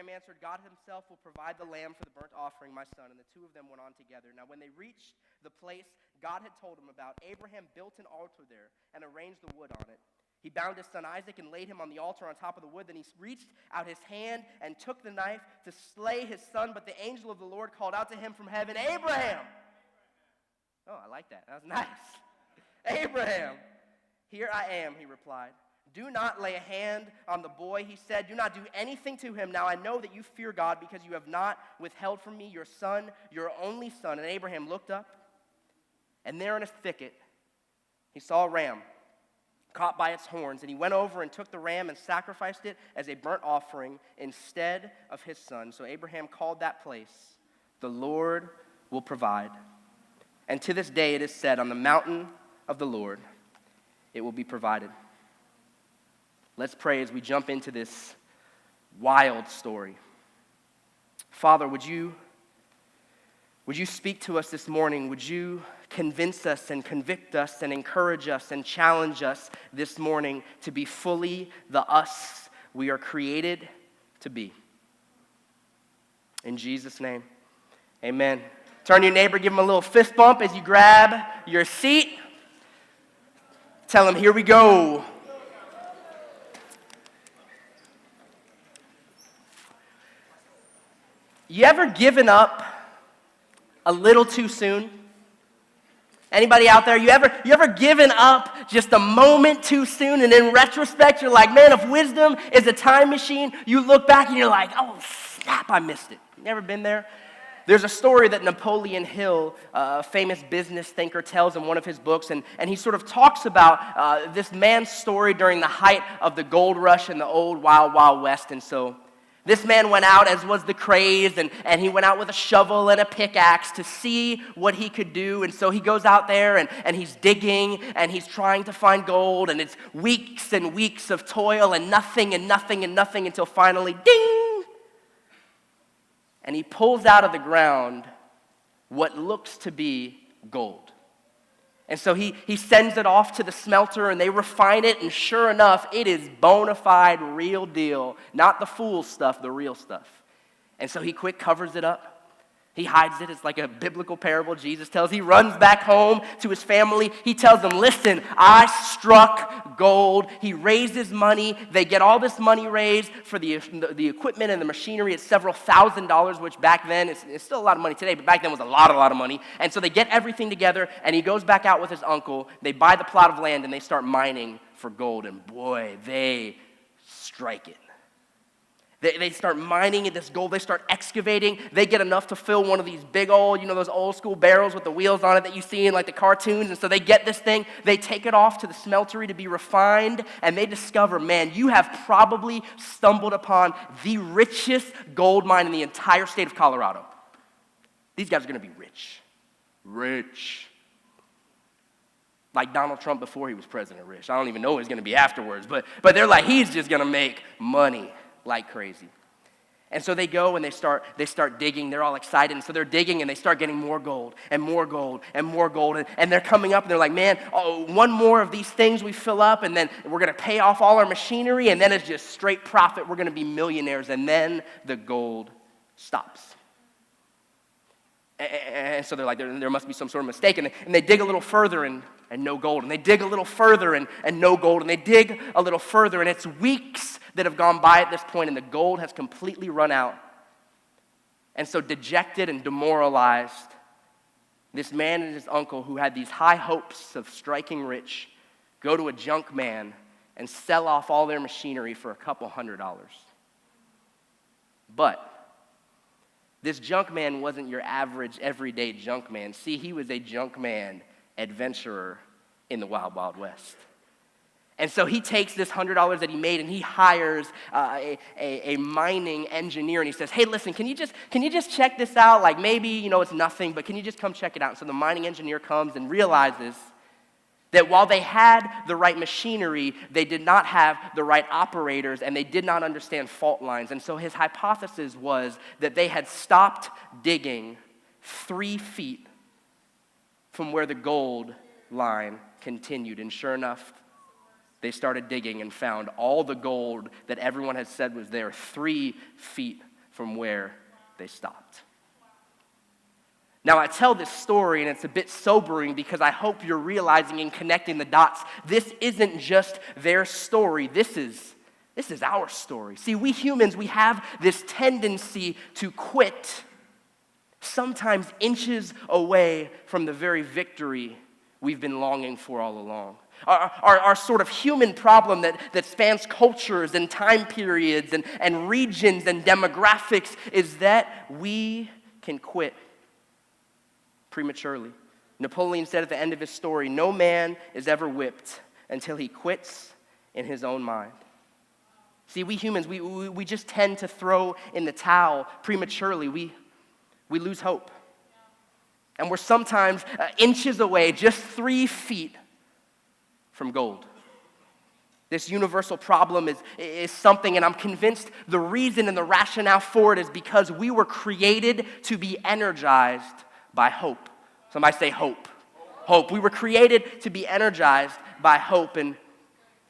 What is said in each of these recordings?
Abraham answered, God himself will provide the lamb for the burnt offering, my son. And the two of them went on together. Now when they reached the place God had told him about, Abraham built an altar there and arranged the wood on it. He bound his son Isaac and laid him on the altar on top of the wood. Then he reached out his hand and took the knife to slay his son. But the angel of the Lord called out to him from heaven, Abraham! Oh, I like that. That was nice. Abraham! Here I am, he replied. Do not lay a hand on the boy, he said. Do not do anything to him. Now I know that you fear God because you have not withheld from me your son, your only son. And Abraham looked up, and there in a thicket he saw a ram caught by its horns, and he went over and took the ram and sacrificed it as a burnt offering instead of his son. So Abraham called that place, the Lord will provide. And to this day it is said, on the mountain of the Lord it will be provided. Let's pray as we jump into this wild story. Father, would you speak to us this morning? Would you convince us and convict us and encourage us and challenge us this morning to be fully the us we are created to be? In Jesus' name, amen. Turn to your neighbor, give him a little fist bump as you grab your seat. Tell him, here we go. You ever given up a little too soon? Anybody out there, you ever given up just a moment too soon, and in retrospect, you're like, man, if wisdom is a time machine, you look back and you're like, oh, snap, I missed it. You ever been there? There's a story that Napoleon Hill, a famous business thinker, tells in one of his books, and he sort of talks about this man's story during the height of the gold rush in the old Wild Wild West. And so this man went out, as was the craze, and he went out with a shovel and a pickaxe to see what he could do. And so he goes out there, and he's digging, and he's trying to find gold, and it's weeks and weeks of toil and nothing and nothing and nothing until finally, ding! And he pulls out of the ground what looks to be gold. And so he sends it off to the smelter, and they refine it, and sure enough, it is bona fide, real deal. Not the fool stuff, the real stuff. And so he quick covers it up. He hides it. It's like a biblical parable Jesus tells. He runs back home to his family. He tells them, listen, I struck gold. He raises money. They get all this money raised for the equipment and the machinery. It's several $1,000s, which back then, it's still a lot of money today, but back then was a lot of money. And so they get everything together, and he goes back out with his uncle. They buy the plot of land, and they start mining for gold. And boy, they strike it. They start mining this gold. They start excavating. They get enough to fill one of these big old, those old school barrels with the wheels on it that you see in like the cartoons. And so they get this thing. They take it off to the smeltery to be refined. And they discover, man, you have probably stumbled upon the richest gold mine in the entire state of Colorado. These guys are going to be rich. Rich. Like Donald Trump before he was president rich. I don't even know what he's going to be afterwards. But they're like, he's just going to make money like crazy. And so they go and they start digging. They're all excited. And so they're digging and they start getting more gold and more gold and more gold. And they're coming up and they're like, man, one more of these things we fill up and then we're going to pay off all our machinery and then it's just straight profit. We're going to be millionaires. And then the gold stops. And so they're like, there must be some sort of mistake. And they dig a little further and no gold. And they dig a little further and no gold. And they dig a little further and it's weeks that have gone by at this point, and the gold has completely run out. And so dejected and demoralized, this man and his uncle, who had these high hopes of striking rich, go to a junk man and sell off all their machinery for a couple $100. But this junk man wasn't your average, everyday junk man. See, he was a junk man adventurer in the Wild Wild West. And so he takes this $100 that he made and he hires a mining engineer and he says, hey, listen, can you just check this out? Like maybe, it's nothing, but can you just come check it out? And so the mining engineer comes and realizes that while they had the right machinery, they did not have the right operators and they did not understand fault lines. And so his hypothesis was that they had stopped digging 3 feet from where the gold line continued. And sure enough, they started digging and found all the gold that everyone had said was there 3 feet from where they stopped. Now, I tell this story, and it's a bit sobering because I hope you're realizing and connecting the dots. This isn't just their story. This is our story. See, we humans, we have this tendency to quit, sometimes inches away from the very victory we've been longing for all along. Our sort of human problem that spans cultures and time periods and regions and demographics is that we can quit prematurely. Napoleon said at the end of his story, "No man is ever whipped until he quits in his own mind." See, we humans, we just tend to throw in the towel prematurely. We lose hope. And we're sometimes inches away, just 3 feet from gold. This universal problem is something, and I'm convinced the reason and the rationale for it is because we were created to be energized by hope. Somebody say hope. Hope. We were created to be energized by hope, and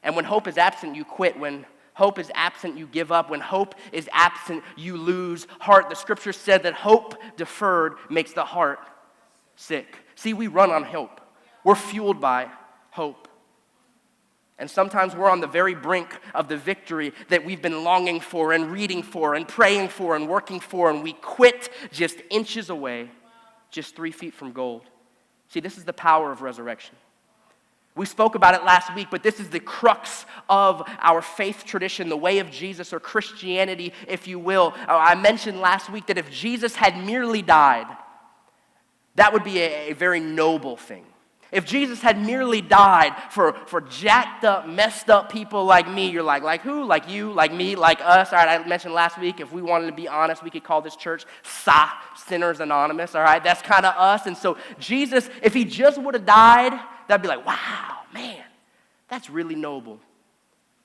when hope is absent, you quit. When hope is absent, you give up. When hope is absent, you lose heart. The scripture said that hope deferred makes the heart sick. See, we run on hope. We're fueled by hope. And sometimes we're on the very brink of the victory that we've been longing for and reading for and praying for and working for, and we quit just inches away, just 3 feet from gold. See, this is the power of resurrection. We spoke about it last week, but this is the crux of our faith tradition, the way of Jesus, or Christianity, if you will. I mentioned last week that if Jesus had merely died, that would be a very noble thing. If Jesus had merely died for jacked up, messed up people like me, you're like who? Like you, like me, like us. All right, I mentioned last week, if we wanted to be honest, we could call this church Sinners Anonymous. All right, that's kind of us. And so Jesus, if he just would have died, that'd be like, wow, man, that's really noble.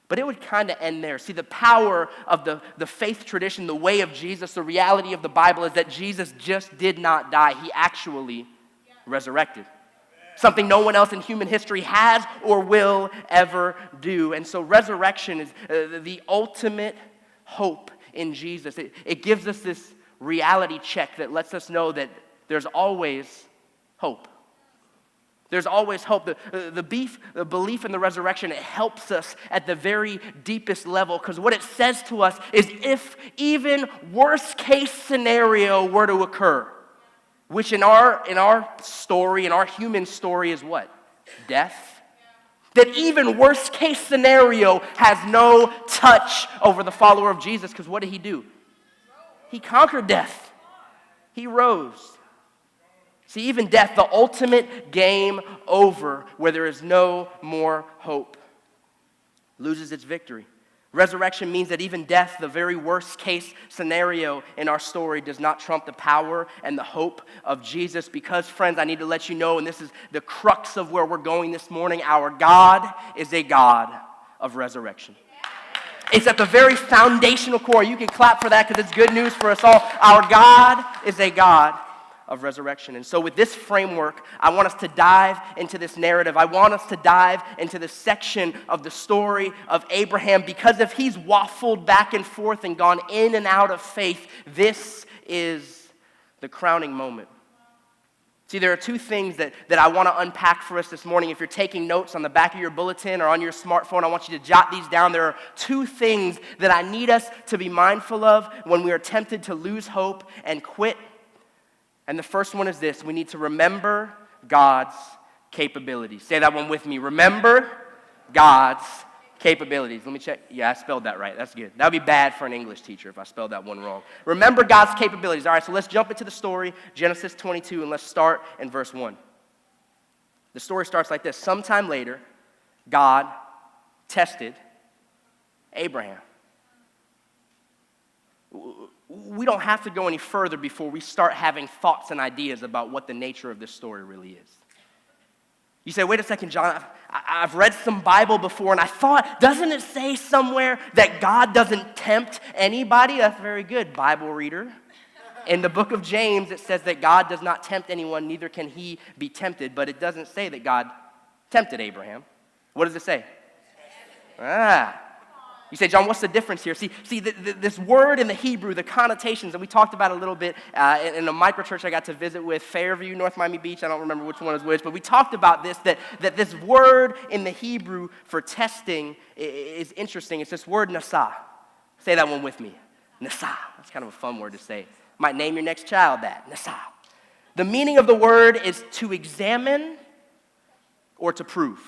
But it would kind of end there. See, the power of the faith tradition, the way of Jesus, the reality of the Bible is that Jesus just did not die. He actually resurrected. Something no one else in human history has or will ever do. And so resurrection is the ultimate hope in Jesus. It gives us this reality check that lets us know that there's always hope. There's always hope. The belief in the resurrection, it helps us at the very deepest level, because what it says to us is if even worst case scenario were to occur, which in our story, in our human story is what? Death. That even worst case scenario has no touch over the follower of Jesus, because what did he do? He conquered death. He rose. See, even death, the ultimate game over, where there is no more hope, loses its victory. Resurrection means that even death, the very worst case scenario in our story, does not trump the power and the hope of Jesus. Because, friends, I need to let you know, and this is the crux of where we're going this morning, our God is a God of resurrection. It's at the very foundational core. You can clap for that because it's good news for us all. Our God is a God of resurrection. And so with this framework, I want us to dive into this narrative. I want us to dive into this section of the story of Abraham, because if he's waffled back and forth and gone in and out of faith, this is the crowning moment. See, there are two things that I want to unpack for us this morning. If you're taking notes on the back of your bulletin or on your smartphone, I want you to jot these down. There are two things that I need us to be mindful of when we are tempted to lose hope and quit. And the first one is this: we need to remember God's capabilities. Say that one with me. Remember God's capabilities. Let me check. Yeah, I spelled that right. That's good. That would be bad for an English teacher if I spelled that one wrong. Remember God's capabilities. All right, so let's jump into the story, Genesis 22, and let's start in verse 1. The story starts like this. Sometime later, God tested Abraham. We don't have to go any further before we start having thoughts and ideas about what the nature of this story really is. You say, wait a second, John, I've read some Bible before, and I thought, doesn't it say somewhere that God doesn't tempt anybody? That's very good, Bible reader. In the book of James, it says that God does not tempt anyone, neither can he be tempted, but it doesn't say that God tempted Abraham. What does it say? You say, John, what's the difference here? This word in the Hebrew, the connotations, and we talked about it a little bit in a microchurch I got to visit with, Fairview, North Miami Beach. I don't remember which one is which, but we talked about this, that this word in the Hebrew for testing is interesting. It's this word nasa. Say that one with me. Nasa. That's kind of a fun word to say. Might name your next child that. Nasa. The meaning of the word is to examine or to prove.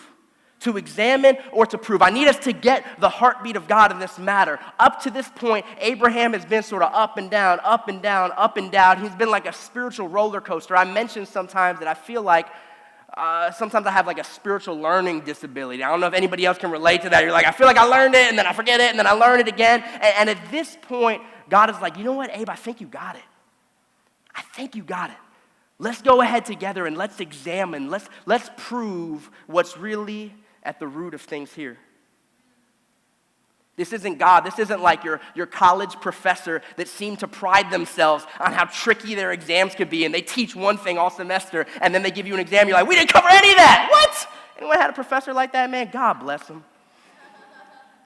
To examine or to prove. I need us to get the heartbeat of God in this matter. Up to this point, Abraham has been sort of up and down, up and down, up and down. He's been like a spiritual roller coaster. I mentioned sometimes that I feel like sometimes I have like a spiritual learning disability. I don't know if anybody else can relate to that. You're like, I feel like I learned it, and then I forget it, and then I learn it again. And at this point, God is like, you know what, Abe, I think you got it. I think you got it. Let's go ahead together and let's examine. Let's prove what's really at the root of things here. This isn't God. This isn't like your college professor that seem to pride themselves on how tricky their exams could be, and they teach one thing all semester, and then they give you an exam, you're like, we didn't cover any of that. What? Anyone had a professor like that, man? God bless him.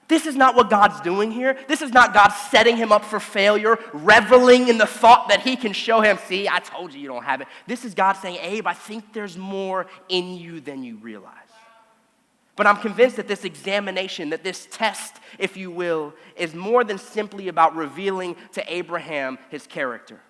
This is not what God's doing here. This is not God setting him up for failure, reveling in the thought that he can show him, see, I told you you don't have it. This is God saying, Abe, I think there's more in you than you realize. But I'm convinced that this examination, that this test, if you will, is more than simply about revealing to Abraham his character.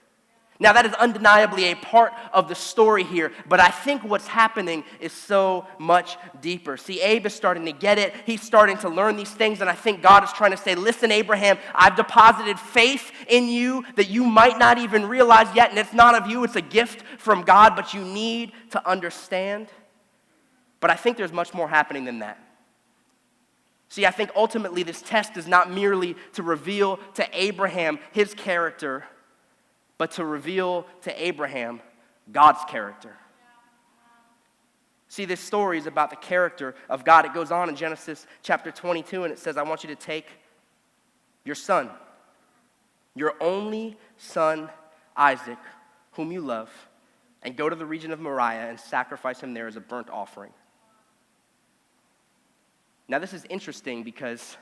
Now, that is undeniably a part of the story here, but I think what's happening is so much deeper. See, Abe is starting to get it. He's starting to learn these things, and I think God is trying to say, listen, Abraham, I've deposited faith in you that you might not even realize yet, and it's not of you, it's a gift from God, but you need to understand. But I think there's much more happening than that. See, I think ultimately this test is not merely to reveal to Abraham his character, but to reveal to Abraham God's character. See, this story is about the character of God. It goes on in Genesis chapter 22, and it says, I want you to take your son, your only son, Isaac, whom you love, and go to the region of Moriah and sacrifice him there as a burnt offering. Now, this is interesting because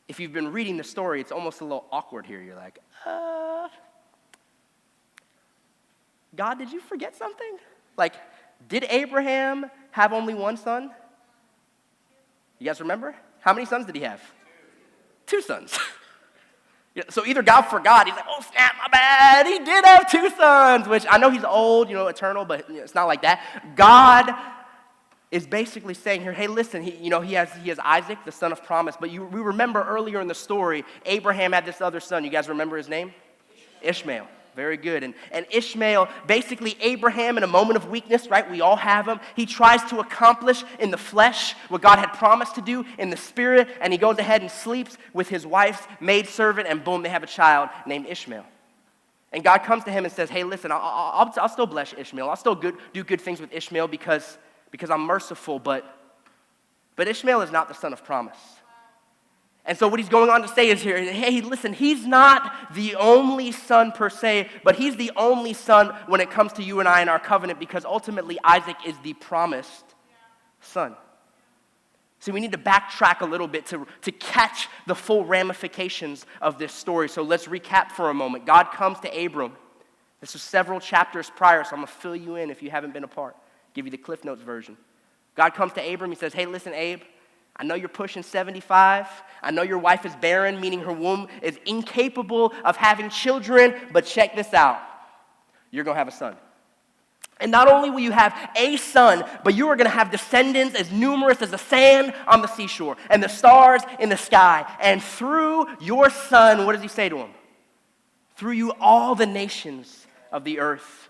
if you've been reading the story, it's almost a little awkward here. You're like, God, did you forget something? Like, did Abraham have only one son? You guys remember? How many sons did he have? Two sons. So either God forgot, he's like, oh snap, my bad, he did have two sons, which I know he's old, eternal, but it's not like that. God is basically saying here, hey, listen, he has Isaac, the son of promise, but we remember earlier in the story, Abraham had this other son. You guys remember his name? Ishmael. Very good. And Ishmael, basically Abraham in a moment of weakness, right? We all have him. He tries to accomplish in the flesh what God had promised to do in the spirit, and he goes ahead and sleeps with his wife's maidservant, and boom, they have a child named Ishmael. And God comes to him and says, hey, listen, I'll still bless Ishmael. I'll still do good things with Ishmael because I'm merciful, but Ishmael is not the son of promise. And so what he's going on to say is here, hey, listen, he's not the only son per se, but he's the only son when it comes to you and I in our covenant, because ultimately Isaac is the promised son. So we need to backtrack a little bit to catch the full ramifications of this story. So let's recap for a moment. God comes to Abram. This was several chapters prior, so I'm going to fill you in if you haven't been a part. Give you the Cliff Notes version. God comes to Abram. He says, hey, listen, Abe, I know you're pushing 75. I know your wife is barren, meaning her womb is incapable of having children, but check this out. You're going to have a son. And not only will you have a son, but you are going to have descendants as numerous as the sand on the seashore and the stars in the sky. And through your son, what does he say to him? Through you, all the nations of the earth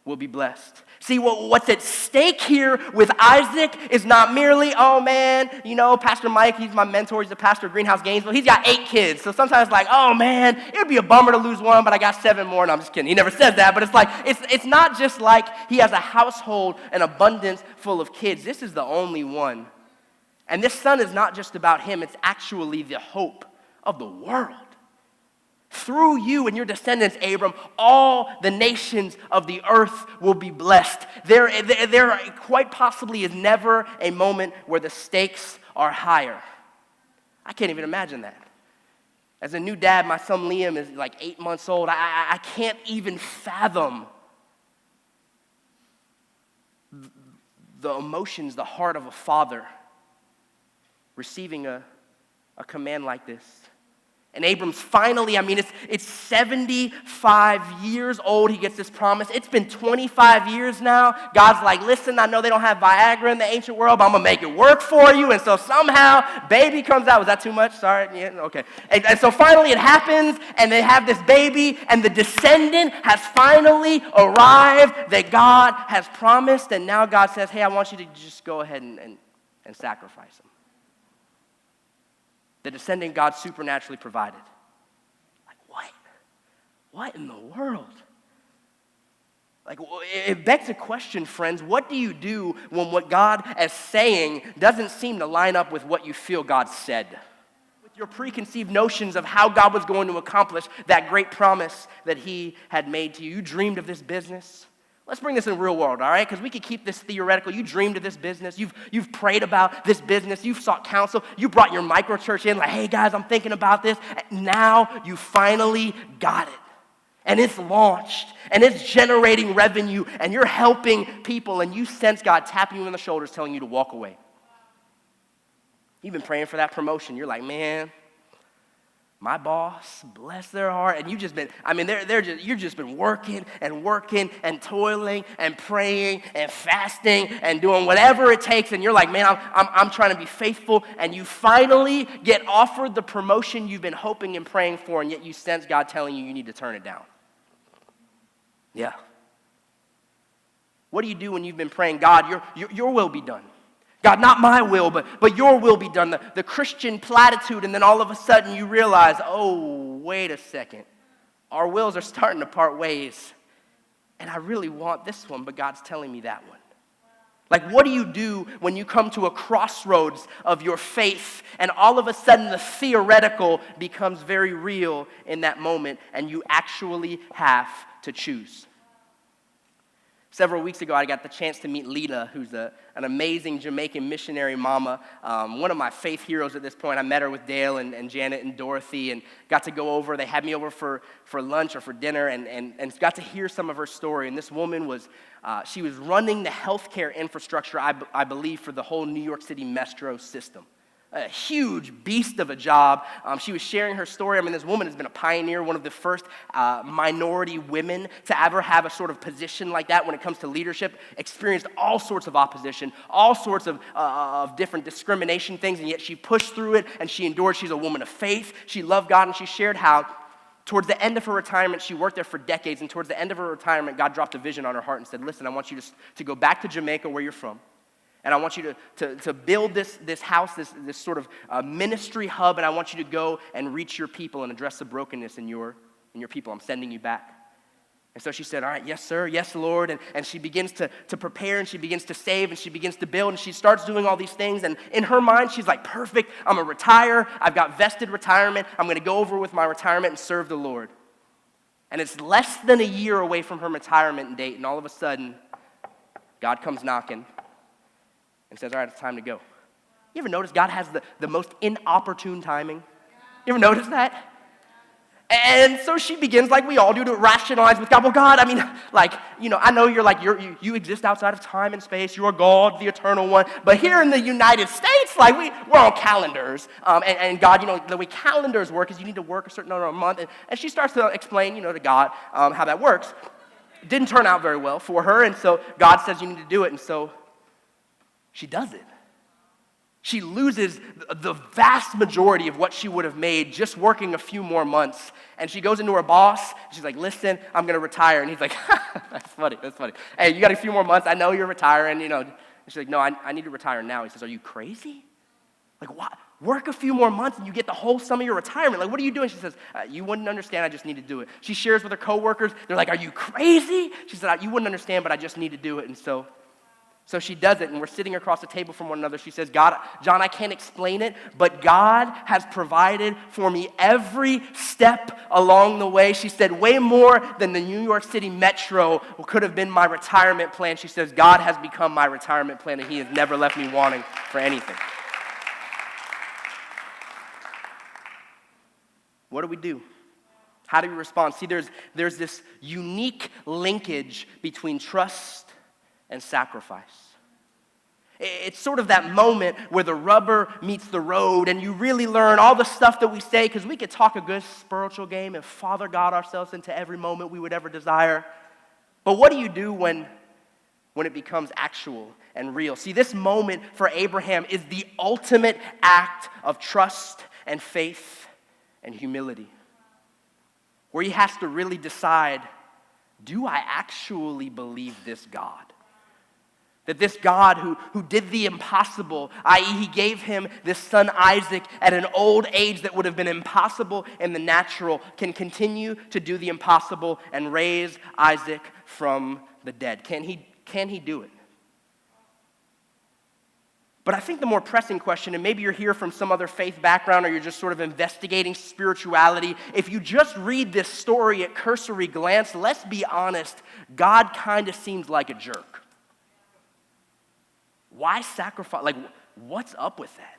will be blessed. See, what's at stake here with Isaac is not merely, oh man, Pastor Mike, he's my mentor, he's the pastor of Greenhouse Gainesville, he's got 8 kids, so sometimes it's like, oh man, it would be a bummer to lose one, but I got 7 more, no, I'm just kidding, he never says that, but it's like, it's not just like he has a household, an abundance full of kids, this is the only one. And this son is not just about him, it's actually the hope of the world. Through you and your descendants, Abram, all the nations of the earth will be blessed. There quite possibly is never a moment where the stakes are higher. I can't even imagine that. As a new dad, my son Liam is like 8 months old. I can't even fathom the emotions, the heart of a father receiving a command like this. And Abram's finally, it's 75 years old, he gets this promise. It's been 25 years now. God's like, listen, I know they don't have Viagra in the ancient world, but I'm going to make it work for you. And so somehow, baby comes out. Was that too much? Sorry. Yeah, okay. And so finally it happens, and they have this baby, and the descendant has finally arrived that God has promised. And now God says, hey, I want you to just go ahead and sacrifice him. The descendant God supernaturally provided. Like, what? What in the world? Like, it begs a question, friends. What do you do when what God is saying doesn't seem to line up with what you feel God said? With your preconceived notions of how God was going to accomplish that great promise that he had made to you. You dreamed of this business. Let's bring this in the real world, all right? Because we could keep this theoretical. You dreamed of this business. You've prayed about this business. You've sought counsel. You brought your micro church in like, hey, guys, I'm thinking about this. Now you finally got it. And it's launched. And it's generating revenue. And you're helping people. And you sense God tapping you on the shoulders telling you to walk away. You've been praying for that promotion. You're like, man, my boss, bless their heart, and you've just been, you've just been working and toiling and praying and fasting and doing whatever it takes, and you're like, man, I'm trying to be faithful, and you finally get offered the promotion you've been hoping and praying for, and yet you sense God telling you need to turn it down. Yeah. What do you do when you've been praying, God, your will be done? God, not my will, but your will be done. The Christian platitude, and then all of a sudden you realize, oh, wait a second. Our wills are starting to part ways. And I really want this one, but God's telling me that one. Like, what do you do when you come to a crossroads of your faith, and all of a sudden the theoretical becomes very real in that moment, and you actually have to choose? Several weeks ago, I got the chance to meet Lita, who's an amazing Jamaican missionary mama, one of my faith heroes at this point. I met her with Dale and Janet and Dorothy and got to go over. They had me over for lunch or for dinner and got to hear some of her story. And this woman she was running the healthcare infrastructure, I believe, for the whole New York City metro system. A huge beast of a job. She was sharing her story. This woman has been a pioneer, one of the first minority women to ever have a sort of position like that when it comes to leadership, experienced all sorts of opposition, all sorts of different discrimination things, and yet she pushed through it and she endured. She's a woman of faith. She loved God, and she shared how towards the end of her retirement, she worked there for decades, and towards the end of her retirement, God dropped a vision on her heart and said, listen, I want you to go back to Jamaica where you're from. And I want you to build this house, this sort of ministry hub, and I want you to go and reach your people and address the brokenness in your people. I'm sending you back. And so she said, all right, yes, sir, yes, Lord. And she begins to prepare, and she begins to save, and she begins to build, and she starts doing all these things. And in her mind, she's like, perfect, I'm going to retire. I've got vested retirement. I'm going to go over with my retirement and serve the Lord. And it's less than a year away from her retirement date, and all of a sudden, God comes knocking and says, all right, it's time to go. You ever notice God has the most inopportune timing? You ever notice that? And so she begins, like we all do, to rationalize with God. Well, God, I know you exist outside of time and space. You are God, the eternal one. But here in the United States, we're on calendars. And God, the way calendars work is you need to work a certain number of months. And she starts to explain, to God how that works. It didn't turn out very well for her. And so God says you need to do it. And so she does it. She loses the vast majority of what she would have made just working a few more months. And she goes into her boss. She's like, listen, I'm going to retire. And he's like, that's funny. Hey, you got a few more months. I know you're retiring, And she's like, no, I need to retire now. He says, are you crazy? What? Work a few more months and you get the whole sum of your retirement. What are you doing? She says, you wouldn't understand. I just need to do it. She shares with her coworkers. They're like, are you crazy? She said, you wouldn't understand, but I just need to do it. And so she does it, and we're sitting across the table from one another. She says, God, John, I can't explain it, but God has provided for me every step along the way. She said, way more than the New York City Metro could have been my retirement plan. She says, God has become my retirement plan, and he has never left me wanting for anything. what do we do? How do we respond? See, there's this unique linkage between trust and sacrifice. It's sort of that moment where the rubber meets the road and you really learn all the stuff that we say, because we could talk a good spiritual game and Father God ourselves into every moment we would ever desire. But what do you do when it becomes actual and real? See, this moment for Abraham is the ultimate act of trust and faith and humility, where he has to really decide, do I actually believe this God? That this God who did the impossible, i.e. he gave him this son Isaac at an old age that would have been impossible in the natural, can continue to do the impossible and raise Isaac from the dead. Can he do it? But I think the more pressing question, and maybe you're here from some other faith background or you're just sort of investigating spirituality, if you just read this story at cursory glance, let's be honest, God kind of seems like a jerk. Why sacrifice? Like, what's up with that?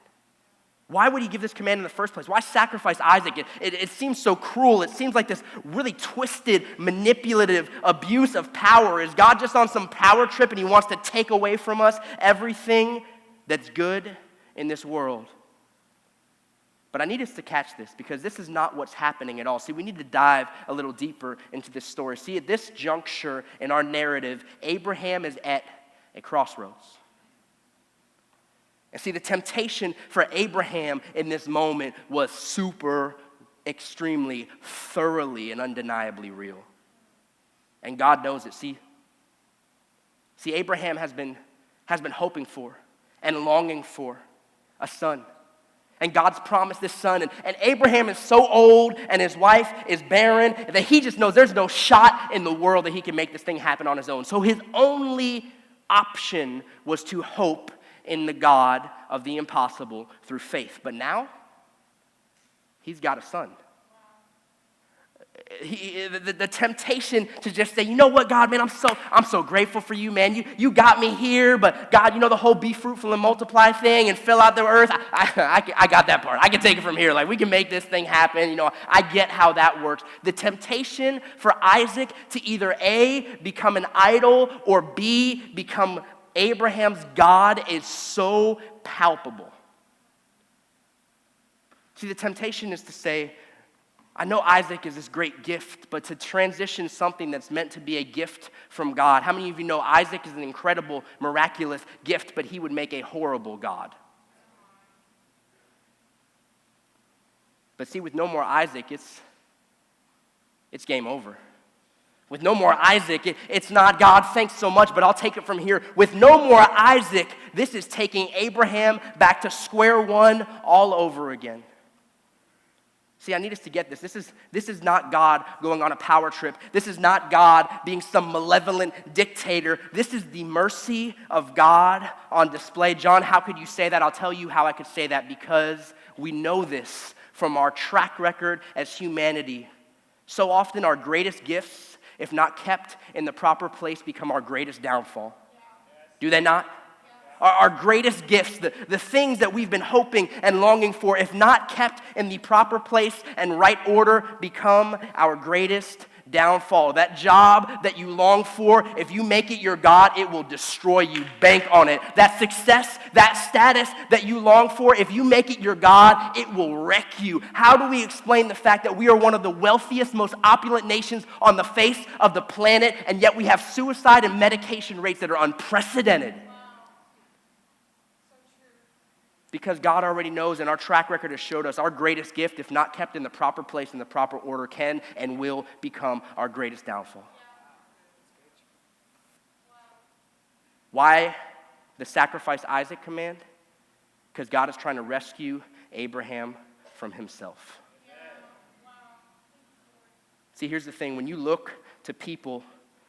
Why would he give this command in the first place? Why sacrifice Isaac? It seems so cruel. It seems like this really twisted, manipulative abuse of power. Is God just on some power trip and he wants to take away from us everything that's good in this world? But I need us to catch this, because this is not what's happening at all. See, we need to dive a little deeper into this story. See, at this juncture in our narrative, Abraham is at a crossroads. And see, the temptation for Abraham in this moment was super, extremely, thoroughly, and undeniably real. And God knows it. See, Abraham has been hoping for and longing for a son. And God's promised this son. And Abraham is so old and his wife is barren that he just knows there's no shot in the world that he can make this thing happen on his own. So his only option was to hope in the God of the impossible through faith. But now, he's got a son. The temptation to just say, you know what, God, man, I'm so grateful for you, man. You got me here, but God, you know the whole be fruitful and multiply thing and fill out the earth. I got that part. I can take it from here. Like, we can make this thing happen. You know, I get how that works. The temptation for Isaac to either A, become an idol, or B, become Abraham's God is so palpable. See, the temptation is to say, I know Isaac is this great gift, but to transition something that's meant to be a gift from God. How many of you know Isaac is an incredible, miraculous gift, but he would make a horrible God? But see, with no more Isaac, it's game over. With no more Isaac, it's not God, thanks so much, but I'll take it from here. With no more Isaac, this is taking Abraham back to square one all over again. See, I need us to get this. This is not God going on a power trip. This is not God being some malevolent dictator. This is the mercy of God on display. John, how could you say that? I'll tell you how I could say that, because we know this from our track record as humanity. So often our greatest gifts, if not kept in the proper place, become our greatest downfall. Do they not? Our greatest gifts, the things that we've been hoping and longing for, if not kept in the proper place and right order, become our greatest downfall. That job that you long for, if you make it your God, it will destroy you. Bank on it. That success, that status that you long for, if you make it your God, it will wreck you. How do we explain the fact that we are one of the wealthiest, most opulent nations on the face of the planet, and yet we have suicide and medication rates that are unprecedented? Because God already knows, and our track record has showed us, our greatest gift, if not kept in the proper place, in the proper order, can and will become our greatest downfall. Why the sacrifice Isaac command? Because God is trying to rescue Abraham from himself. See, here's the thing. When you look to people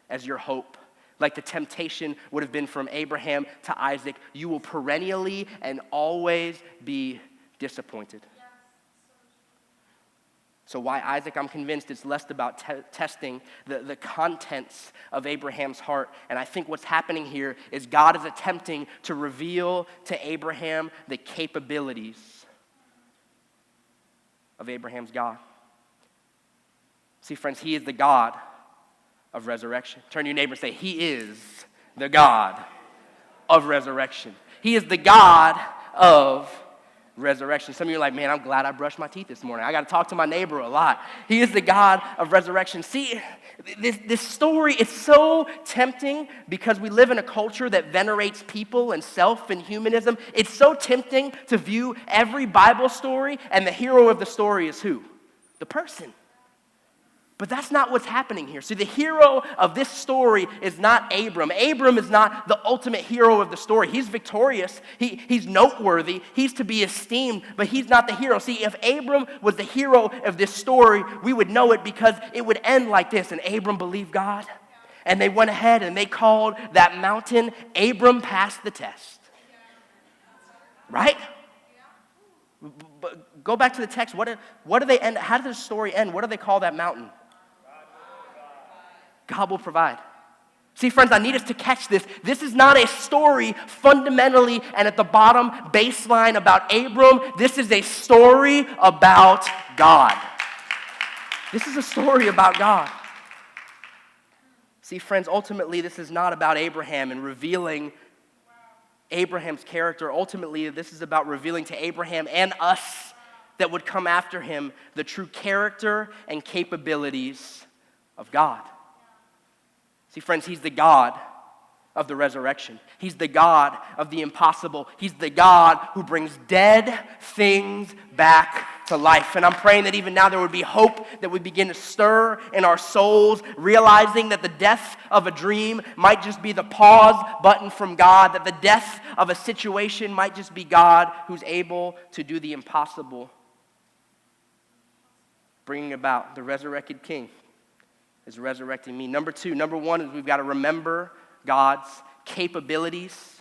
as your hope, like the temptation would have been from Abraham to Isaac, you will perennially and always be disappointed. So why Isaac? I'm convinced it's less about testing the contents of Abraham's heart. And I think what's happening here is God is attempting to reveal to Abraham the capabilities of Abraham's God. See, friends, he is the God of resurrection. Turn to your neighbor and say, he is the God of resurrection. He is the God of resurrection. Some of you are like, man, I'm glad I brushed my teeth this morning. I got to talk to my neighbor a lot. He is the God of resurrection. See, this story is so tempting because we live in a culture that venerates people and self and humanism. It's so tempting to view every Bible story and the hero of the story is who? The person. But that's not what's happening here. See, the hero of this story is not Abram. Abram is not the ultimate hero of the story. He's victorious. He's noteworthy. He's to be esteemed, but he's not the hero. See, if Abram was the hero of this story, we would know it because it would end like this. And Abram believed God, and they went ahead and they called that mountain, Abram passed the test. Right? But go back to the text. What do they end? How does the story end? What do they call that mountain? God will provide. See, friends, I need us to catch this. This is not a story fundamentally and at the bottom baseline about Abram. This is a story about God. This is a story about God. See, friends, ultimately, this is not about Abraham and revealing Abraham's character. Ultimately, this is about revealing to Abraham and us that would come after him the true character and capabilities of God. See, friends, he's the God of the resurrection. He's the God of the impossible. He's the God who brings dead things back to life. And I'm praying that even now there would be hope that would begin to stir in our souls, realizing that the death of a dream might just be the pause button from God, that the death of a situation might just be God who's able to do the impossible, bringing about the resurrected King is resurrecting me. Number one is we've got to remember God's capabilities.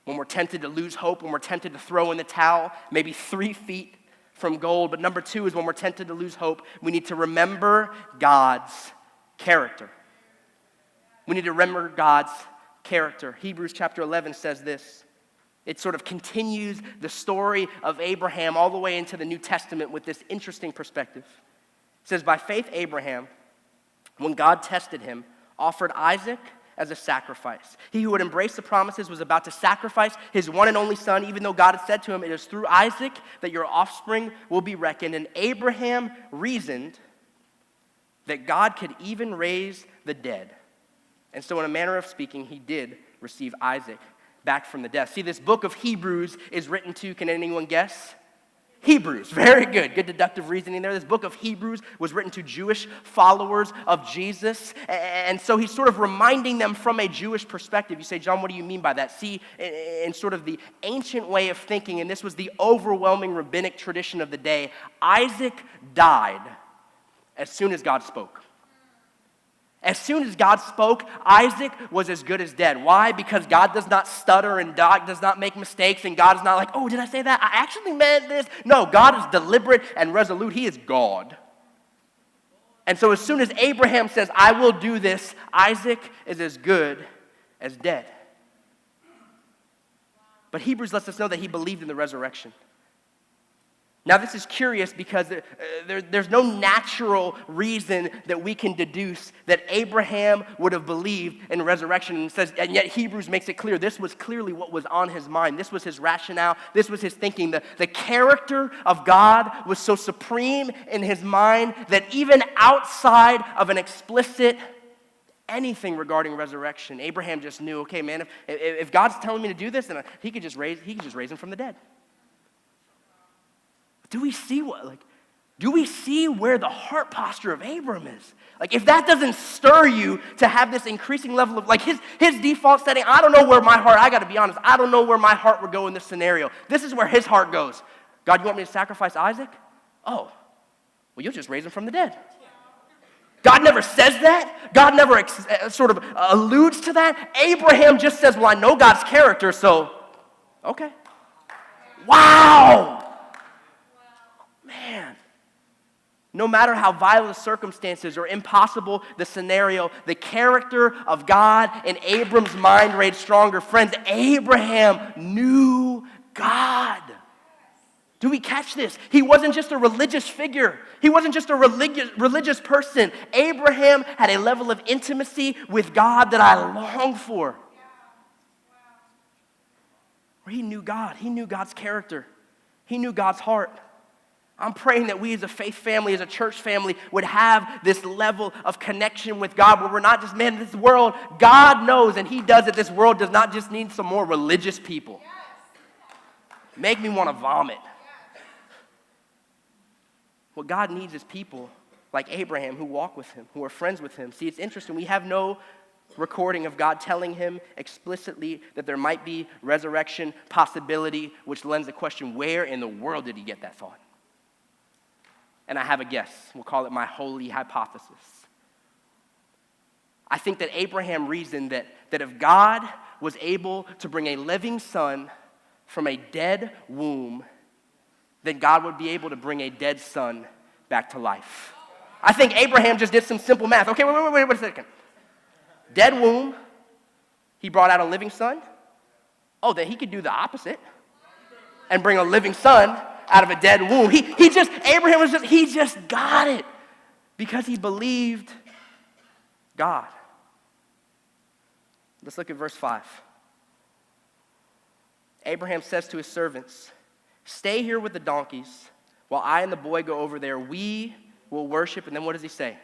When we're tempted to lose hope, when we're tempted to throw in the towel, maybe 3 feet from gold. But number two is when we're tempted to lose hope, we need to remember God's character. We need to remember God's character. Hebrews chapter 11 says this. It sort of continues the story of Abraham all the way into the New Testament with this interesting perspective. It says, by faith Abraham, when God tested him, offered Isaac as a sacrifice. He who had embraced the promises was about to sacrifice his one and only son, even though God had said to him, it is through Isaac that your offspring will be reckoned. And Abraham reasoned that God could even raise the dead. And so in a manner of speaking, he did receive Isaac back from the dead. See, this book of Hebrews is written to, can anyone guess? Hebrews. Very good. Good deductive reasoning there. This book of Hebrews was written to Jewish followers of Jesus. And so he's sort of reminding them from a Jewish perspective. You say, John, what do you mean by that? See, in sort of the ancient way of thinking, and this was the overwhelming rabbinic tradition of the day, Isaac died as soon as God spoke. As soon as God spoke, Isaac was as good as dead. Why? Because God does not stutter and God does not make mistakes, and God is not like, oh, did I say that? I actually meant this. No, God is deliberate and resolute. He is God. And so as soon as Abraham says, I will do this, Isaac is as good as dead. But Hebrews lets us know that he believed in the resurrection. Now, this is curious because there's no natural reason that we can deduce that Abraham would have believed in resurrection. And yet Hebrews makes it clear this was clearly what was on his mind. This was his rationale. This was his thinking. The character of God was so supreme in his mind that even outside of an explicit anything regarding resurrection, Abraham just knew, okay, man, if God's telling me to do this, then he could just raise him from the dead. Do we see where the heart posture of Abram is? Like, if that doesn't stir you to have this increasing level of, like, his default setting, I don't know where my heart, I got to be honest, I don't know where my heart would go in this scenario. This is where his heart goes. God, you want me to sacrifice Isaac? Oh, well, you'll just raise him from the dead. God never says that. God never sort of alludes to that. Abraham just says, well, I know God's character, so, okay. Wow. Man, no matter how violent the circumstances or impossible the scenario, the character of God in Abram's mind raged stronger. Friends, Abraham knew God. Do we catch this? He wasn't just a religious figure. He wasn't just a religious person. Abraham had a level of intimacy with God that I long for. Where he knew God. He knew God's character. He knew God's heart. I'm praying that we as a faith family, as a church family, would have this level of connection with God where we're not just, man, this world, God knows and he does it. This world does not just need some more religious people. Make me want to vomit. What God needs is people like Abraham who walk with him, who are friends with him. See, it's interesting. We have no recording of God telling him explicitly that there might be resurrection possibility, which lends the question, where in the world did he get that thought? And I have a guess. We'll call it my holy hypothesis. I think that Abraham reasoned that if God was able to bring a living son from a dead womb, then God would be able to bring a dead son back to life. I think Abraham just did some simple math. Okay, wait a second. Dead womb, he brought out a living son. Oh, then he could do the opposite and bring a living son out of a dead womb. He just got it because he believed God. Let's look at verse 5. Abraham says to his servants, "Stay here with the donkeys while I and the boy go over there. We will worship." And then what does he say?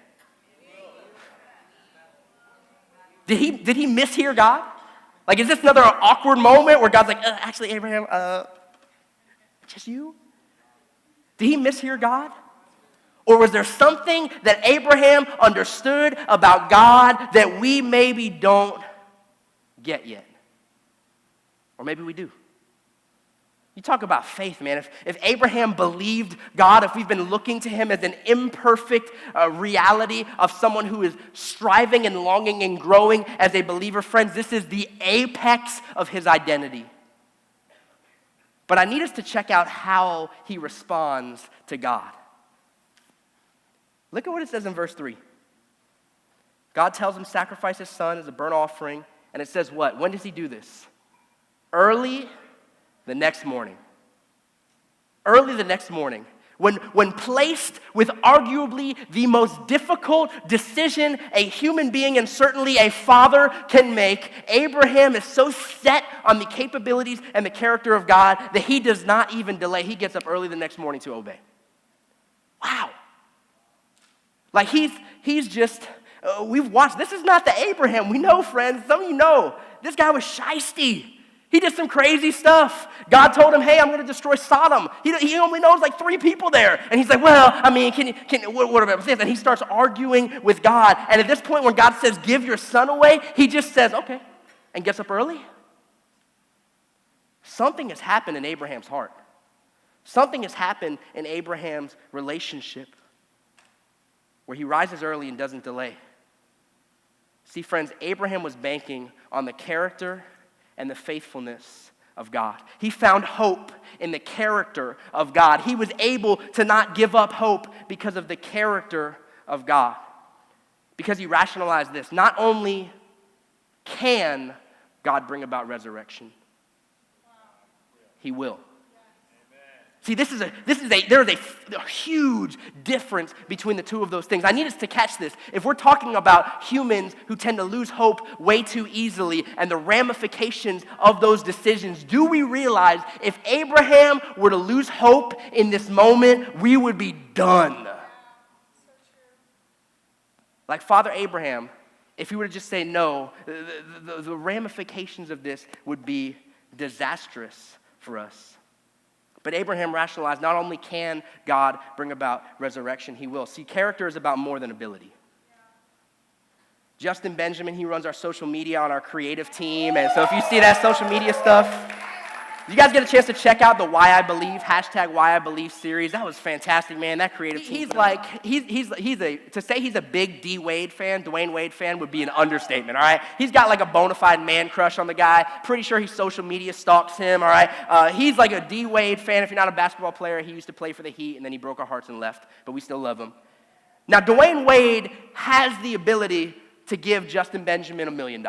Did he mishear God? Like, is this another awkward moment where God's like, actually, Abraham, just you? Did he mishear God? Or was there something that Abraham understood about God that we maybe don't get yet? Or maybe we do. You talk about faith, man. If Abraham believed God, if we've been looking to him as an imperfect reality of someone who is striving and longing and growing as a believer, friends, this is the apex of his identity. But I need us to check out how he responds to God. Look at what it says in verse 3. God tells him sacrifice his son as a burnt offering, and it says what? When does he do this? Early the next morning. Early the next morning. When placed with arguably the most difficult decision a human being and certainly a father can make, Abraham is so set on the capabilities and the character of God that he does not even delay. He gets up early the next morning to obey. Wow. Like he's just, we've watched, this is not the Abraham we know, friends. Some of you know, this guy was shiesty. He did some crazy stuff. God told him, hey, I'm going to destroy Sodom. He only knows like 3 people there. And he's like, well, I mean, what about this? And he starts arguing with God. And at this point when God says, give your son away, he just says, okay, and gets up early. Something has happened in Abraham's heart. Something has happened in Abraham's relationship where he rises early and doesn't delay. See, friends, Abraham was banking on the character and the faithfulness of God. He found hope in the character of God. He was able to not give up hope because of the character of God. Because he rationalized this. Not only can God bring about resurrection, he will. See, there is a huge difference between the two of those things. I need us to catch this. If we're talking about humans who tend to lose hope way too easily and the ramifications of those decisions, do we realize if Abraham were to lose hope in this moment, we would be done? Like Father Abraham, if he were to just say no, the ramifications of this would be disastrous for us. But Abraham rationalized not only can God bring about resurrection, he will. See, character is about more than ability. Justin Benjamin, he runs our social media on our creative team. And so if you see that social media stuff, you guys get a chance to check out the Why I Believe, #WhyIBelieve series. That was fantastic, man. That creative team. To say he's a big Dwayne Wade fan would be an understatement, all right? He's got like a bona fide man crush on the guy. Pretty sure he social media stalks him, all right? He's like a D Wade fan. If you're not a basketball player, he used to play for the Heat, and then he broke our hearts and left, but we still love him. Now, Dwayne Wade has the ability to give Justin Benjamin $1 million,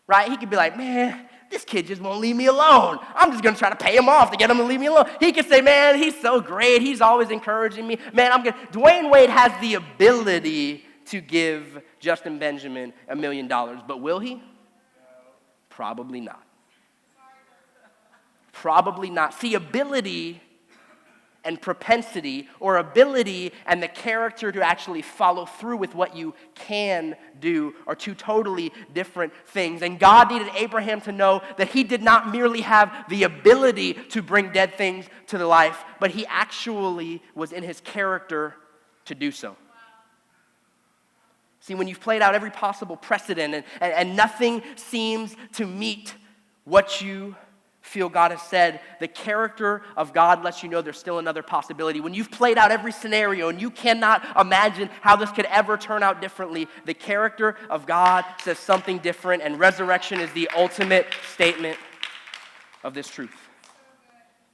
right? He could be like, man, this kid just won't leave me alone. I'm just going to try to pay him off to get him to leave me alone. He can say, man, he's so great. He's always encouraging me. Man, I'm good. Dwayne Wade has the ability to give Justin Benjamin $1 million, but will he? Probably not. Probably not. See, ability and propensity, or ability and the character to actually follow through with what you can do, are two totally different things. And God needed Abraham to know that he did not merely have the ability to bring dead things to the life, but he actually was in his character to do so. See, when you've played out every possible precedent and nothing seems to meet what you feel God has said, the character of God lets you know there's still another possibility. When you've played out every scenario and you cannot imagine how this could ever turn out differently, the character of God says something different, and resurrection is the ultimate statement of this truth.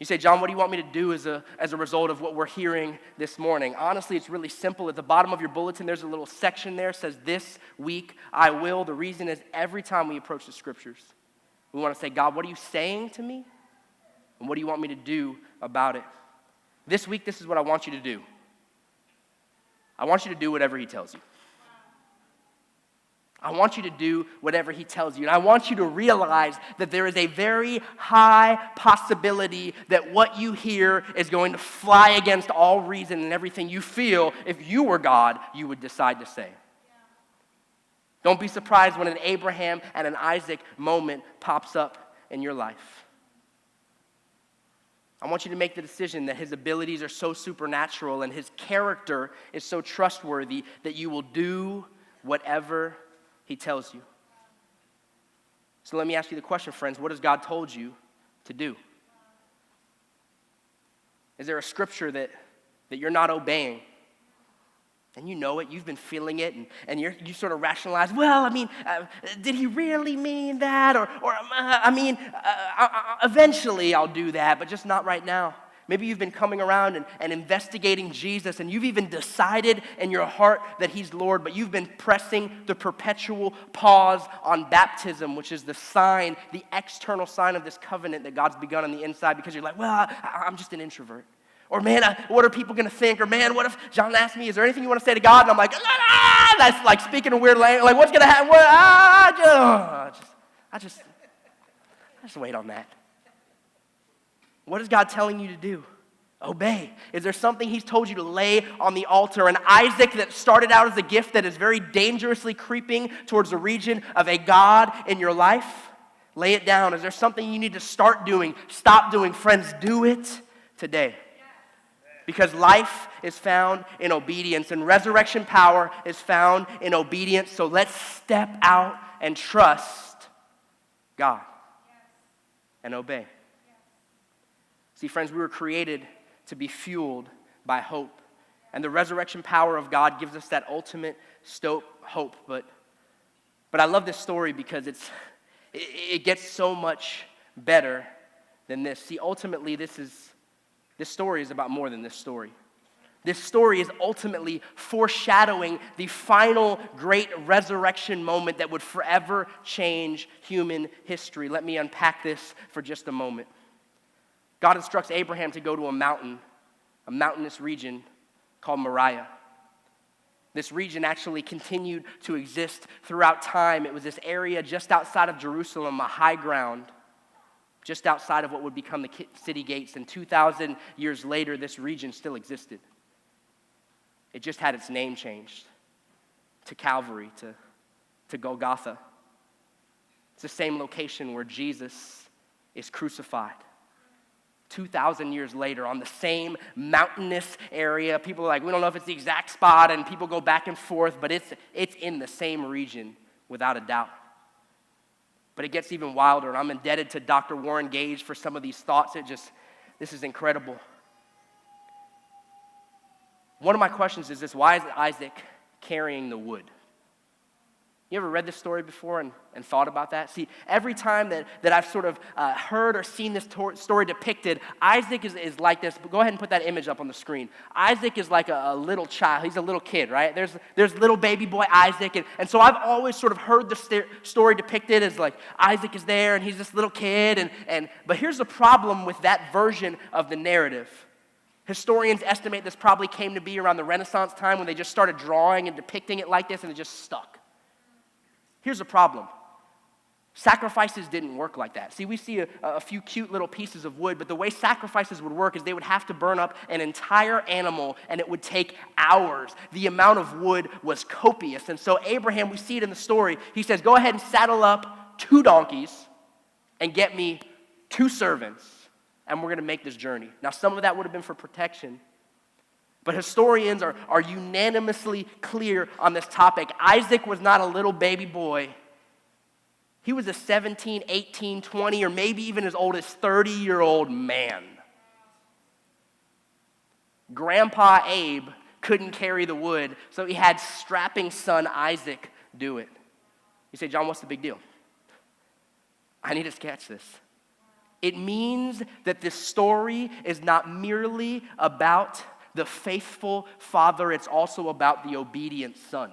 You say, John, what do you want me to do as a result of what we're hearing this morning? Honestly, it's really simple. At the bottom of your bulletin, there's a little section there that says, this week I will. The reason is every time we approach the scriptures, we want to say, God, what are you saying to me? And what do you want me to do about it? This week, this is what I want you to do. I want you to do whatever he tells you. I want you to do whatever he tells you. And I want you to realize that there is a very high possibility that what you hear is going to fly against all reason and everything you feel. If you were God, you would decide to say. Don't be surprised when an Abraham and an Isaac moment pops up in your life. I want you to make the decision that his abilities are so supernatural and his character is so trustworthy that you will do whatever he tells you. So let me ask you the question, friends. What has God told you to do? Is there a scripture that you're not obeying? And you know it, you've been feeling it, and you sort of rationalize, well, I mean, did he really mean that? Eventually I'll do that, but just not right now. Maybe you've been coming around and investigating Jesus, and you've even decided in your heart that he's Lord, but you've been pressing the perpetual pause on baptism, which is the sign, the external sign of this covenant that God's begun on the inside, because you're like, well, I'm just an introvert. Or, man, what are people going to think? Or, man, what if John asked me, is there anything you want to say to God? And I'm like, that's like speaking a weird language. Like, what's going to happen? I just wait on that. What is God telling you to do? Obey. Is there something he's told you to lay on the altar? An Isaac that started out as a gift that is very dangerously creeping towards the region of a God in your life? Lay it down. Is there something you need to start doing, stop doing? Friends, do it today. Because life is found in obedience, and resurrection power is found in obedience. So let's step out and trust God and obey. See, friends, we were created to be fueled by hope. And the resurrection power of God gives us that ultimate hope. But I love this story because it gets so much better than this. See, ultimately, this story is about more than this story. This story is ultimately foreshadowing the final great resurrection moment that would forever change human history. Let me unpack this for just a moment. God instructs Abraham to go to a mountainous region called Moriah. This region actually continued to exist throughout time. It was this area just outside of Jerusalem, a high ground, just outside of what would become the city gates. And 2,000 years later, this region still existed. It just had its name changed to Calvary, to Golgotha. It's the same location where Jesus is crucified. 2,000 years later, on the same mountainous area. People are like, we don't know if it's the exact spot, and people go back and forth, but it's in the same region without a doubt. But it gets even wilder, and I'm indebted to Dr. Warren Gage for some of these thoughts. This is incredible. One of my questions is this: why is Isaac carrying the wood? You ever read this story before and thought about that? See, every time that I've sort of heard or seen this story depicted, Isaac is like this. Go ahead and put that image up on the screen. Isaac is like a little child. He's a little kid, right? There's little baby boy Isaac. And so I've always sort of heard the story depicted as like Isaac is there and he's this little kid. But here's the problem with that version of the narrative. Historians estimate this probably came to be around the Renaissance time when they just started drawing and depicting it like this and it just stuck. Here's the problem. Sacrifices didn't work like that. See, we see a few cute little pieces of wood, but the way sacrifices would work is they would have to burn up an entire animal, and it would take hours. The amount of wood was copious. And so Abraham, we see it in the story, he says, go ahead and saddle up 2 donkeys and get me 2 servants, and we're going to make this journey. Now, some of that would have been for protection, but historians are unanimously clear on this topic. Isaac was not a little baby boy. He was a 17, 18, 20, or maybe even as old as 30-year-old man. Grandpa Abe couldn't carry the wood, so he had strapping son Isaac do it. You say, John, what's the big deal? I need us to catch this. It means that this story is not merely about the faithful father, it's also about the obedient son.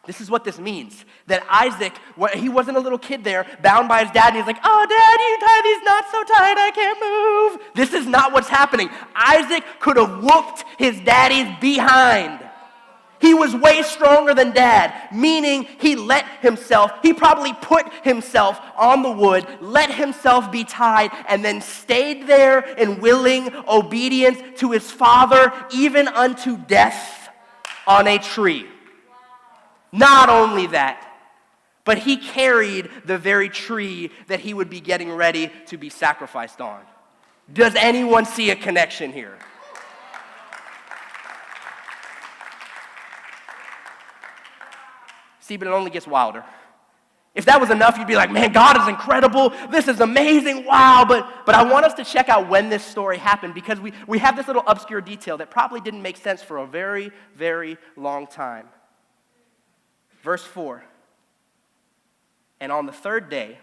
This is what this means. That Isaac, he wasn't a little kid there, bound by his dad, and he's like, oh, Dad, you tie these knots so tight, I can't move. This is not what's happening. Isaac could have whooped his daddy's behind. He was way stronger than Dad, meaning he probably put himself on the wood, let himself be tied, and then stayed there in willing obedience to his father, even unto death on a tree. Not only that, but he carried the very tree that he would be getting ready to be sacrificed on. Does anyone see a connection here? See, but it only gets wilder. If that was enough, you'd be like, man, God is incredible. This is amazing. Wow. But I want us to check out when this story happened because we have this little obscure detail that probably didn't make sense for a very, very long time. Verse 4. And on the third day,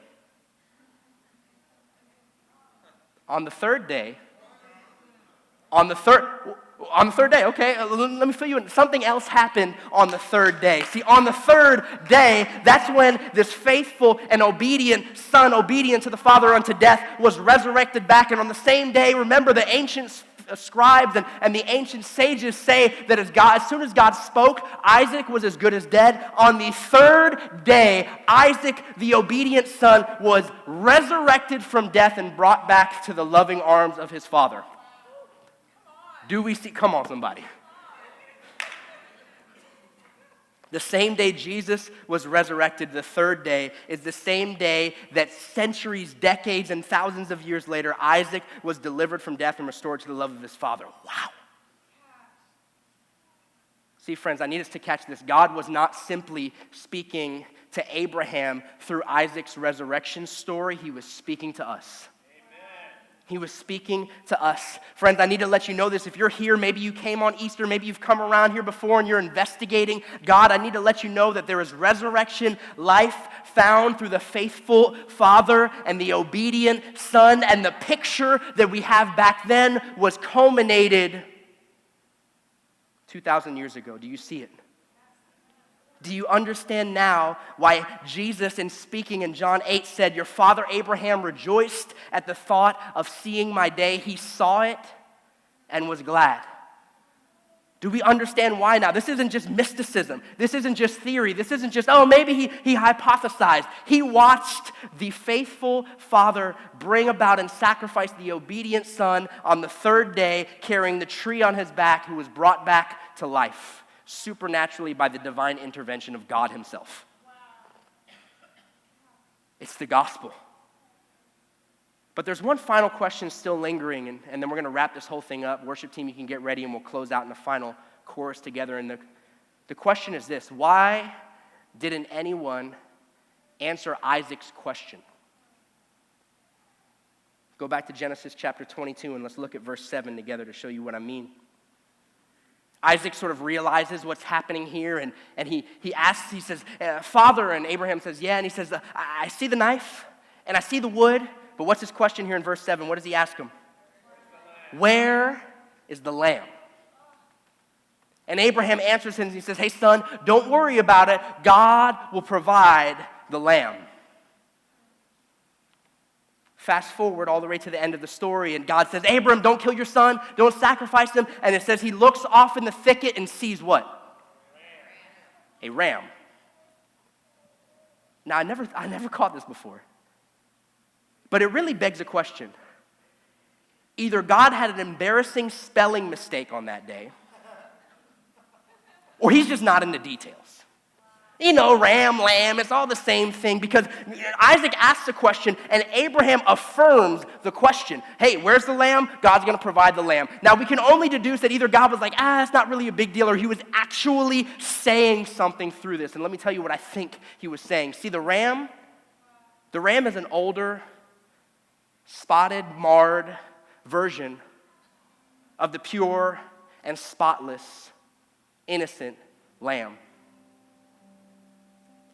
okay, let me fill you in. Something else happened on the third day. See, on the third day, that's when this faithful and obedient son, obedient to the Father unto death, was resurrected back. And on the same day, remember the ancient scribes and the ancient sages say that as soon as God spoke, Isaac was as good as dead. On the third day, Isaac, the obedient son, was resurrected from death and brought back to the loving arms of his father. Do we see? Come on, somebody. The same day Jesus was resurrected, the third day, is the same day that centuries, decades, and thousands of years later, Isaac was delivered from death and restored to the love of his father. Wow. See, friends, I need us to catch this. God was not simply speaking to Abraham through Isaac's resurrection story. He was speaking to us. He was speaking to us. Friends, I need to let you know this. If you're here, maybe you came on Easter, maybe you've come around here before and you're investigating God, I need to let you know that there is resurrection life found through the faithful Father and the obedient Son, and the picture that we have back then was culminated 2,000 years ago. Do you see it? Do you understand now why Jesus, in speaking in John 8, said, your father Abraham rejoiced at the thought of seeing my day. He saw it and was glad. Do we understand why now? This isn't just mysticism. This isn't just theory. This isn't just, maybe he hypothesized. He watched the faithful Father bring about and sacrifice the obedient Son on the third day, carrying the tree on his back, who was brought back to life supernaturally by the divine intervention of God himself. It's the gospel. But there's one final question still lingering, and then we're going to wrap this whole thing up. Worship team, you can get ready, and we'll close out in the final chorus together. And the question is this: why didn't anyone answer Isaac's question? Go back to Genesis chapter 22, and let's look at verse 7 together to show you what I mean. Isaac sort of realizes what's happening here, and he asks, he says, Father, and Abraham says, yeah, and he says, I see the knife, and I see the wood, but what's his question here in verse 7? What does he ask him? Where is the lamb? And Abraham answers him, and he says, hey, son, don't worry about it. God will provide the lamb. Fast forward all the way to the end of the story, and God says, Abram, don't kill your son, don't sacrifice him. And it says he looks off in the thicket and sees what? A ram. Now, I never caught this before. But it really begs a question. Either God had an embarrassing spelling mistake on that day, or he's just not in the details. You know, ram, lamb, it's all the same thing, because Isaac asks the question and Abraham affirms the question. Hey, where's the lamb? God's going to provide the lamb. Now, we can only deduce that either God was like, it's not really a big deal, or he was actually saying something through this. And let me tell you what I think he was saying. See, the ram is an older, spotted, marred version of the pure and spotless, innocent lamb.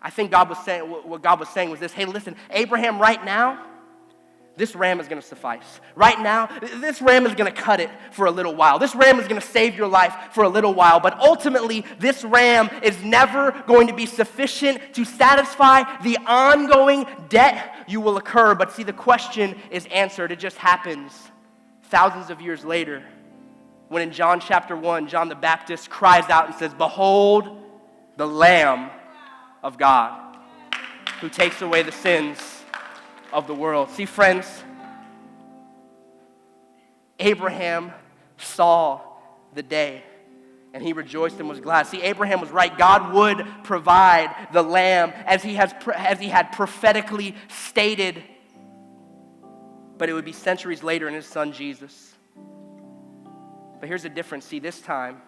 I think what God was saying was this: hey, listen, Abraham, right now, this ram is going to suffice. Right now, this ram is going to cut it for a little while. This ram is going to save your life for a little while. But ultimately, this ram is never going to be sufficient to satisfy the ongoing debt you will incur. But see, the question is answered. It just happens thousands of years later, when in John chapter 1, John the Baptist cries out and says, behold the Lamb of God who takes away the sins of the world. See, friends, Abraham saw the day and he rejoiced and was glad. See, Abraham was right. God would provide the lamb as he had prophetically stated, but it would be centuries later in his son Jesus. But here's the difference. See, this time,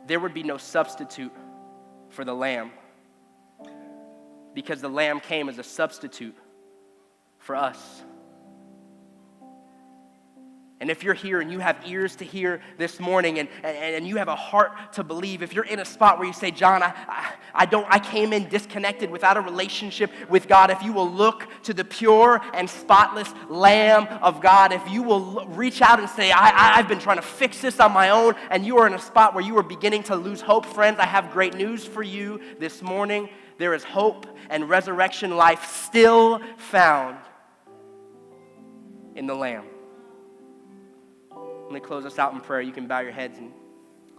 there would be no substitute for the lamb, because the lamb came as a substitute for us. And if you're here and you have ears to hear this morning and you have a heart to believe, if you're in a spot where you say, John, I came in disconnected without a relationship with God, if you will look to the pure and spotless Lamb of God, if you will reach out and say, I've been trying to fix this on my own, and you are in a spot where you are beginning to lose hope, friends, I have great news for you this morning. There is hope and resurrection life still found in the Lamb. Let me close us out in prayer. You can bow your heads and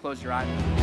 close your eyes.